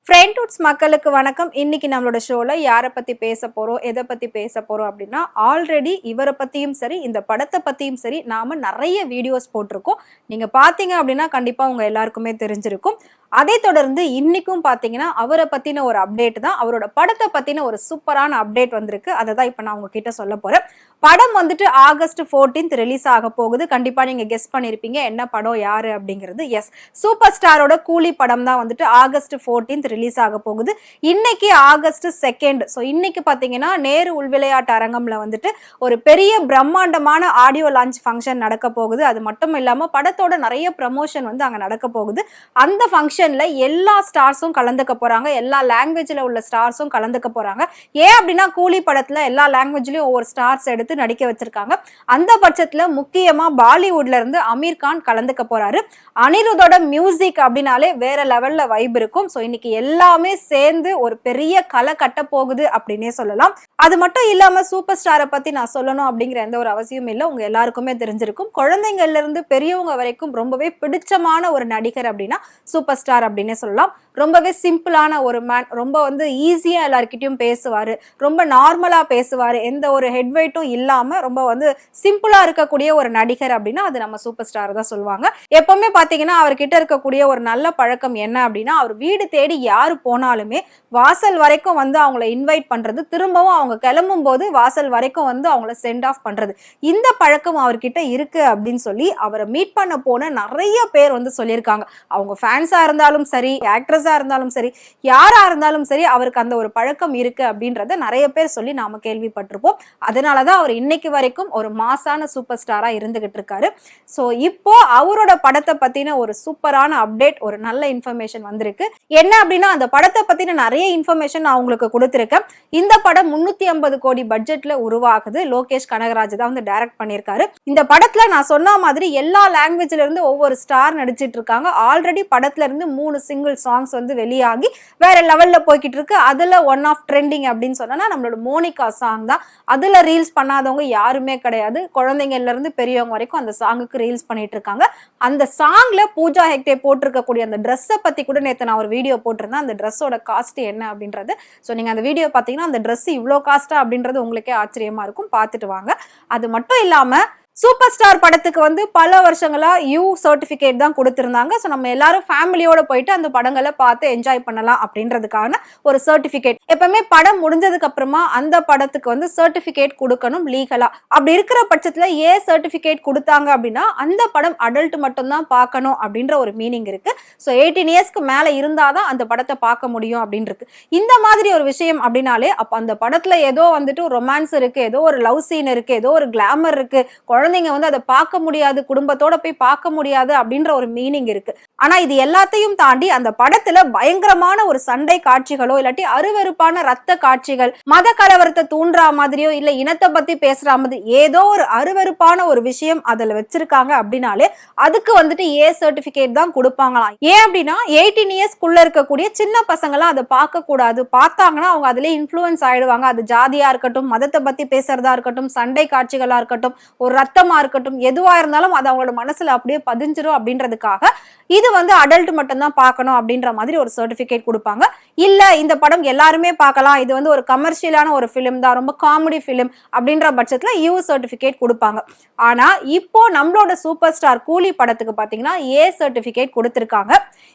ஃப்ரெண்ட்வுட்ஸ் மக்களுக்கு வணக்கம். இன்னைக்கு நம்மளோட ஷோல யாரை பத்தி பேச போறோம், எதை பத்தி பேச போறோம் அப்படின்னா, ஆல்ரெடி இவரை பத்தியும் சரி, இந்த படத்தை பத்தியும் சரி, நாம நிறைய வீடியோஸ் போட்டிருக்கோம். நீங்க பாத்தீங்க அப்படின்னா கண்டிப்பா உங்க எல்லாருக்குமே தெரிஞ்சிருக்கும். அதை தொடர்ந்து இன்னைக்கும் பாத்தீங்கன்னா அவரை பத்தின ஒரு அப்டேட் தான், அவரோட படத்தை பத்தின ஒரு சூப்பரான அப்டேட் வந்திருக்கு. அதை தான் இப்ப நான் உங்ககிட்ட சொல்ல போறேன். படம் வந்துட்டு ஆகஸ்ட் 14 ரிலீஸ் ஆக போகுது. கண்டிப்பா நீங்க கெஸ் பண்ணிருப்பீங்க என்ன படம், யாரு அப்படிங்கிறது. எஸ், சூப்பர் ஸ்டாரோட கூலி படம் தான் வந்துட்டு ஆகஸ்ட் 14 ரிலீஸ் ஆக போகுது. இன்னைக்கு ஆகஸ்ட் 2. ஸோ இன்னைக்கு பாத்தீங்கன்னா நேரு உள்விளையாட்டு அரங்கம்ல வந்துட்டு ஒரு பெரிய பிரம்மாண்டமான ஆடியோ லான்ச் ஃபங்க்ஷன் நடக்க போகுது. அது மட்டும் இல்லாம படத்தோட நிறைய ப்ரமோஷன் வந்து அங்க நடக்க போகுது. அந்த ஃபங்க்ஷன்ல எல்லா ஸ்டார்ஸும் கலந்துக்க போறாங்க, எல்லா லாங்குவேஜ்ல உள்ள ஸ்டார்ஸும் கலந்துக்க போறாங்க. ஏன் அப்படின்னா கூலி படத்துல எல்லா லாங்குவேஜ்லயும் ஒவ்வொரு ஸ்டார்ஸ் எடுத்து நடிக்க வச்சிருக்காங்க. அந்த பட்சத்துல முக்கியமா பாலிவுட்ல இருந்து அமீர் கான் கலந்துக்க போறாரு. அனிருத்தோட மியூசிக் அப்படின்னாலே வேற லெவல்ல வைப் இருக்கும். ஸோ இன்னைக்கு எல்லாமே சேர்ந்து ஒரு பெரிய கலை கட்ட போகுது அப்படின்னே சொல்லலாம். அது மட்டும் இல்லாம சூப்பர் ஸ்டாரை பத்தி நான் சொல்லணும் அப்படிங்கிற எந்த ஒரு அவசியம் இல்லை, உங்க எல்லாருக்குமே தெரிஞ்சிருக்கும். குழந்தைங்கள்ல இருந்து பெரியவங்க வரைக்கும் ரொம்பவே பிடிச்சமான ஒரு நடிகர் அப்படின்னா சூப்பர் ஸ்டார் அப்படின்னே சொல்லலாம். ரொம்பவே சிம்பிளான ஒரு மேன், ரொம்ப வந்து ஈஸியா எல்லார்கிட்டயும் பேசுவாரு, ரொம்ப நார்மலா பேசுவாரு, எந்த ஒரு ஹெட்வெயிட்டும் இல்லாம ரொம்ப வந்து சிம்பிளா இருக்கக்கூடிய ஒரு நடிகர் அப்படின்னா அது நம்ம சூப்பர் ஸ்டார் தான் சொல்லுவாங்க. எப்பவுமே பாத்தீங்கன்னா அவர்கிட்ட இருக்கக்கூடிய ஒரு நல்ல பழக்கம் என்ன அப்படின்னா, அவர் வீடு தேடி யாரு போனாலுமே வாசல் வரைக்கும் வந்து அவங்கள இன்வைட் பண்றது, திரும்பவும் அவங்க கிளம்பும் போது வாசல் வரைக்கும் வந்து அவங்கள சென்ட் ஆஃப் பண்றது, இந்த பழக்கம் அவர்கிட்ட இருக்கு அப்படின்னு சொல்லி அவரை மீட் பண்ண போன நிறைய பேர் வந்து சொல்லியிருக்காங்க. அவங்க ஃபேன்ஸா இருந்தாலும் சரி, ஆக்ட்ரஸா இருந்தாலும் சரி, யாரா இருந்தாலும் சரி, அவருக்கு அந்த ஒரு பழக்கம் இருக்கு அப்படின்றத நிறைய பேர் சொல்லி நாம கேள்விப்பட்டிருப்போம். அதனாலதான் அவர் இன்னைக்கு வரைக்கும் ஒரு மாசான சூப்பர் ஸ்டாரா இருந்துகிட்டு இருக்காரு. சோ இப்போ அவரோட படத்தை பத்தின ஒரு சூப்பரான அப்டேட், ஒரு நல்ல இன்ஃபர்மேஷன் வந்திருக்கு. என்ன அப்படின்னா, அந்த படத்தை பத்தின நிறைய இன்ஃபர்மேஷன் நான் உங்களுக்கு கொடுத்திருக்கேன். இந்த படம் 350 கோடி பட்ஜெட்ல உருவாகுது. லோகேஷ் கனகராஜ் தான் வந்து டைரக்ட் பண்ணியிருக்காரு. இந்த படத்துல நான் சொன்ன மாதிரி எல்லா லாங்குவேஜ்ல இருந்து ஒவ்வொரு ஸ்டார் நடிச்சிட்டு இருக்காங்க. ஆல்ரெடி படத்துல இருந்து 3 சிங்கிள் சாங்ஸ் வந்து வெளியாகி வேற லெவல்ல போய்கிட்டு இருக்கு. அதுல ஒன் ஆஃப் ட்ரெண்டிங் அப்படின்னு சொன்னா நம்மளோட மோனிகா சாங் தான். அதுல ரீல்ஸ் பண்ணாதவங்க யாருமே கிடையாது. குழந்தைங்கள்ல இருந்து பெரியவங்க வரைக்கும் அந்த சாங்குக்கு ரீல்ஸ் பண்ணிட்டு இருக்காங்க. அந்த சாங்ல பூஜா ஹெக்டே போட்டிருக்கக்கூடிய அந்த ட்ரெஸ்ஸை பத்தி கூட நேற்று நான் ஒரு வீடியோ போட்டிருந்தேன். அந்த ட்ரெஸ்ஸோட காஸ்ட் என்ன அப்படின்றது. ஸோ நீங்க அந்த வீடியோ பார்த்தீங்கன்னா அந்த ட்ரெஸ் இவ்வளோ காஸ்டா அப்படின்றது உங்களுக்கே ஆச்சரியமா இருக்கும். பார்த்துட்டு வாங்க. அது மட்டும் இல்லாம சூப்பர் ஸ்டார் படத்துக்கு வந்து பல வருஷங்களா யூ சர்டிபிகேட் தான் கொடுத்திருந்தாங்க. ஸோ நம்ம எல்லாரும் ஃபேமிலியோட போயிட்டு அந்த படங்களை பார்த்து என்ஜாய் பண்ணலாம் அப்படின்றதுக்கான ஒரு சர்டிபிகேட். எப்பவுமே படம் முடிஞ்சதுக்கு அப்புறமா அந்த படத்துக்கு வந்து சர்டிபிகேட் கொடுக்கணும் லீகலா. அப்படி இருக்கிற பட்சத்துல ஏன் சர்டிபிகேட் கொடுத்தாங்க அப்படின்னா, அந்த படம் அடல்ட் மட்டும் தான் பார்க்கணும் அப்படின்ற ஒரு மீனிங் இருக்கு. ஸோ 18 இயர்ஸ்க்கு மேல இருந்தாதான் அந்த படத்தை பார்க்க முடியும் அப்படின்னு இருக்கு. இந்த மாதிரி ஒரு விஷயம் அப்படின்னாலே அப்ப அந்த படத்துல ஏதோ வந்துட்டு ரொமான்ஸ் இருக்கு, ஏதோ ஒரு லவ் சீன் இருக்கு, ஏதோ ஒரு கிளாமர் இருக்கு, குழந்தைங்க வந்து அதை பார்க்க முடியாது, குடும்பத்தோட போய் பார்க்க முடியாது அப்படின்ற ஒரு மீனிங் இருக்கு. ஆனா இது எல்லாத்தையும் தாண்டி அந்த படத்துல பயங்கரமான ஒரு சண்டை காட்சிகளோ இல்லாட்டி அருவருப்பான ரத்த காட்சிகள், மத கலவரத்தை தூண்டுற மாதிரியோ இல்ல இனத்தை பத்தி பேசுற மாதிரி ஏதோ ஒரு அருவருப்பான ஒரு விஷயம் அதுல வச்சிருக்காங்க அப்படின்னாலே அதுக்கு வந்துட்டு ஏ சர்டிபிகேட் தான் கொடுப்பாங்களாம். ஏன் அப்படின்னா 18 இயர்ஸ்க்குள்ள இருக்கக்கூடிய சின்ன பசங்களாம் அதை பார்க்க கூடாது, பார்த்தாங்கன்னா அவங்க அதுல இன்ஃப்ளூயன்ஸ் ஆயிடுவாங்க. அது ஜாதியா இருக்கட்டும், மதத்தை பத்தி பேசுறதா இருக்கட்டும், சண்டை காட்சிகளா இருக்கட்டும், ஒரு ரத்தமா இருக்கட்டும், எதுவா இருந்தாலும் அது அவங்களோட மனசுல அப்படியே பதிஞ்சிரும் அப்படின்றதுக்காக இது வந்து அடல்ட் மட்டும் தான் பார்க்கணும் அப்படின்ற மாதிரி ஒரு சர்டிபிகேட் கொடுப்பாங்க. இல்ல இந்த படம் எல்லாருமே பார்க்கலாம், இது வந்து ஒரு கமர்ஷியலான ஒரு பிலிம் தான், ரொம்ப காமெடி பிலிம் அப்படின்ற பட்சத்துல யூ சர்டிபிகேட் கொடுப்பாங்க. ஆனா இப்போ நம்மளோட சூப்பர் ஸ்டார் கூலி படத்துக்கு பாத்தீங்கன்னா ஏ சர்டிபிகேட் கொடுத்திருக்காங்க.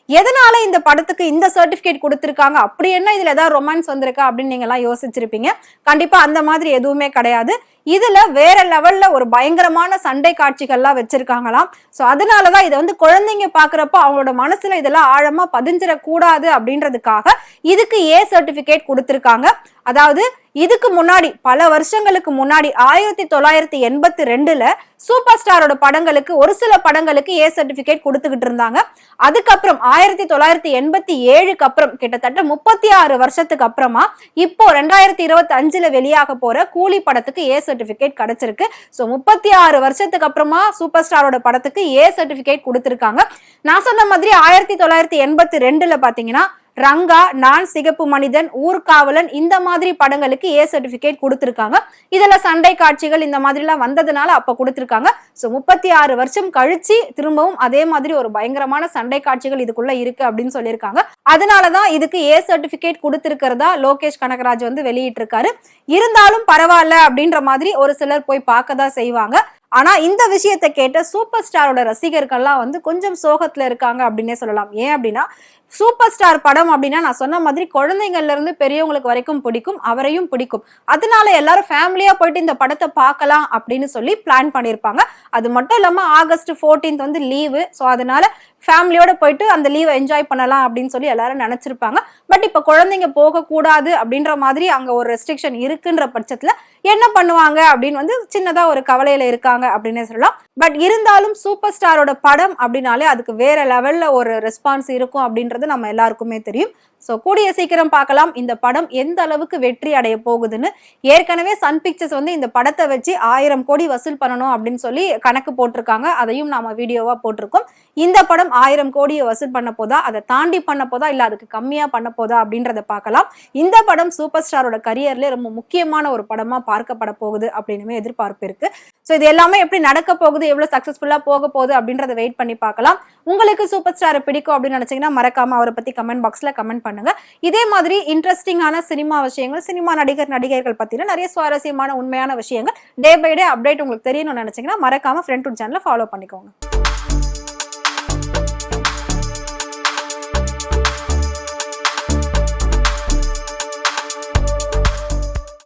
எதனால இந்த படத்துக்கு இந்த சர்டிபிகேட் கொடுத்திருக்காங்க, அப்படி என்ன இதுல ஏதாவது ரொமான்ஸ் வந்திருக்கா அப்படின்னு நீங்க எல்லாம் யோசிச்சிருப்பீங்க. கண்டிப்பா அந்த மாதிரி எதுவுமே கிடையாது. இதுல வேற லெவல்ல ஒரு பயங்கரமான சண்டை காட்சிகள்லாம் வச்சிருக்காங்களாம். சோ அதனாலதான் இதை வந்து குழந்தைங்க பாக்குறப்ப அவங்களோட மனசுல இதெல்லாம் ஆழமா பதிஞ்சிடக்கூடாது அப்படின்றதுக்காக இதுக்கு ஏ சர்டிபிகேட் கொடுத்திருக்காங்க. அதாவது இதுக்கு முன்னாடி பல வருஷங்களுக்கு முன்னாடி 1982ல சூப்பர் ஸ்டாரோட படங்களுக்கு ஒரு சில படங்களுக்கு ஏ சர்டிபிகேட் கொடுத்துக்கிட்டு இருந்தாங்க. அதுக்கப்புறம் 1987க்கு அப்புறம் கிட்டத்தட்ட 36 வருஷத்துக்கு அப்புறமா இப்போ 2025ல வெளியாக போற கூலி படத்துக்கு ஏ சர்டிபிகேட் கிடைச்சிருக்கு. சோ 36 வருஷத்துக்கு அப்புறமா சூப்பர் ஸ்டாரோட படத்துக்கு ஏ சர்டிபிகேட் கொடுத்திருக்காங்க. நான் சொன்ன மாதிரி 1982ல பாத்தீங்கன்னா ரங்கா, நான் சிகப்பு மனிதன், ஊர்காவலன் இந்த மாதிரி படங்களுக்கு ஏ சர்டிபிகேட் கொடுத்திருக்காங்க. இதுல சண்டை காட்சிகள் இந்த மாதிரி எல்லாம் வந்ததுனால அப்ப கொடுத்திருக்காங்க. சோ 36 வருஷம் கழிச்சு திரும்பவும் அதே மாதிரி ஒரு பயங்கரமான சண்டை காட்சிகள் இதுக்குள்ள இருக்கு அப்படின்னு சொல்லியிருக்காங்க. அதனாலதான் இதுக்கு ஏ சர்டிபிகேட் கொடுத்திருக்கிறதா லோகேஷ் கனகராஜ் வந்து வெளியிட்டு இருக்காரு. இருந்தாலும் பரவாயில்ல அப்படின்ற மாதிரி ஒரு சிலர் போய் பார்க்கதான் செய்வாங்க. ஆனா இந்த விஷயத்த கேட்ட சூப்பர் ஸ்டாரோட ரசிகர்கள்லாம் வந்து கொஞ்சம் சோகத்துல இருக்காங்க அப்படின்னே சொல்லலாம். ஏன் அப்படின்னா சூப்பர் ஸ்டார் படம் அப்படின்னா நான் சொன்ன மாதிரி குழந்தைங்கள்ல இருந்து பெரியவங்களுக்கு வரைக்கும் பிடிக்கும், அவரையும் பிடிக்கும். அதனால எல்லாரும் ஃபேமிலியா போயிட்டு இந்த படத்தை பார்க்கலாம் அப்படின்னு சொல்லி பிளான் பண்ணியிருப்பாங்க. அது மட்டும் இல்லாம ஆகஸ்ட் 14 வந்து லீவு. ஸோ அதனால ஃபேமிலியோட போயிட்டு அந்த லீவை என்ஜாய் பண்ணலாம் அப்படின்னு சொல்லி எல்லாரும் நினைச்சிருப்பாங்க. பட் இப்ப குழந்தைங்க போகக்கூடாது அப்படின்ற மாதிரி அங்க ஒரு ரெஸ்ட்ரிக்ஷன் இருக்குன்ற பட்சத்துல என்ன பண்ணுவாங்க அப்படின்னு வந்து சின்னதா ஒரு கவலையில இருக்காங்க அப்படின்னு சொல்லலாம். பட் இருந்தாலும் சூப்பர் ஸ்டாரோட படம் அப்படின்னாலே அதுக்கு வேற லெவல்ல ஒரு ரெஸ்பான்ஸ் இருக்கும் அப்படின்றது நம்ம எல்லாருக்குமே தெரியும். சோ கூடிய சீக்கிரம் பார்க்கலாம் இந்த படம் எந்த அளவுக்கு வெற்றி அடைய போகுதுன்னு. ஏற்கனவே சன் பிக்சர்ஸ் வந்து இந்த படத்தை வச்சு 1000 கோடி வசூல் பண்ணணும் அப்படின்னு சொல்லி கணக்கு போட்டிருக்காங்க. அதையும் நாம வீடியோவா போட்டிருக்கோம். இந்த படம் 1000 கோடியை வசூல் பண்ண போதா, அதை தாண்டி பண்ண போதா, இல்ல அதுக்கு கம்மியா பண்ண போதா அப்படின்றத பார்க்கலாம். இந்த படம் சூப்பர் ஸ்டாரோட கரியர்ல ரொம்ப முக்கியமான ஒரு படமா பார்க்கப்பட போகுது அப்படின்னு எதிர்பார்ப்பு இருக்கு. சோ இது எல்லாமே எப்படி நடக்க போகுது, எவ்வளவு சக்சஸ்ஃபுல்லா போக போகுது அப்படின்றத வெயிட் பண்ணி பார்க்கலாம். உங்களுக்கு சூப்பர் ஸ்டாரை பிடிக்கும் அப்படின்னு நினைச்சீங்கன்னா மறக்காம அவரை பத்தி கமெண்ட் பாக்ஸ்ல கமெண்ட் பண்ணுங்க. இதே மாதிரி இன்ட்ரெஸ்டிங்கான சினிமா விஷயங்கள், சினிமா நடிகர்கள் பத்தின நிறைய சுவாரஸ்யமான உண்மையான விஷயங்கள் டே பை டே அப்டேட் உங்களுக்கு தெரியணும்னு நினைச்சீங்கன்னா மறக்காம ஃப்ரெண்ட் சேனலை ஃபாலோ பண்ணிக்கோங்க.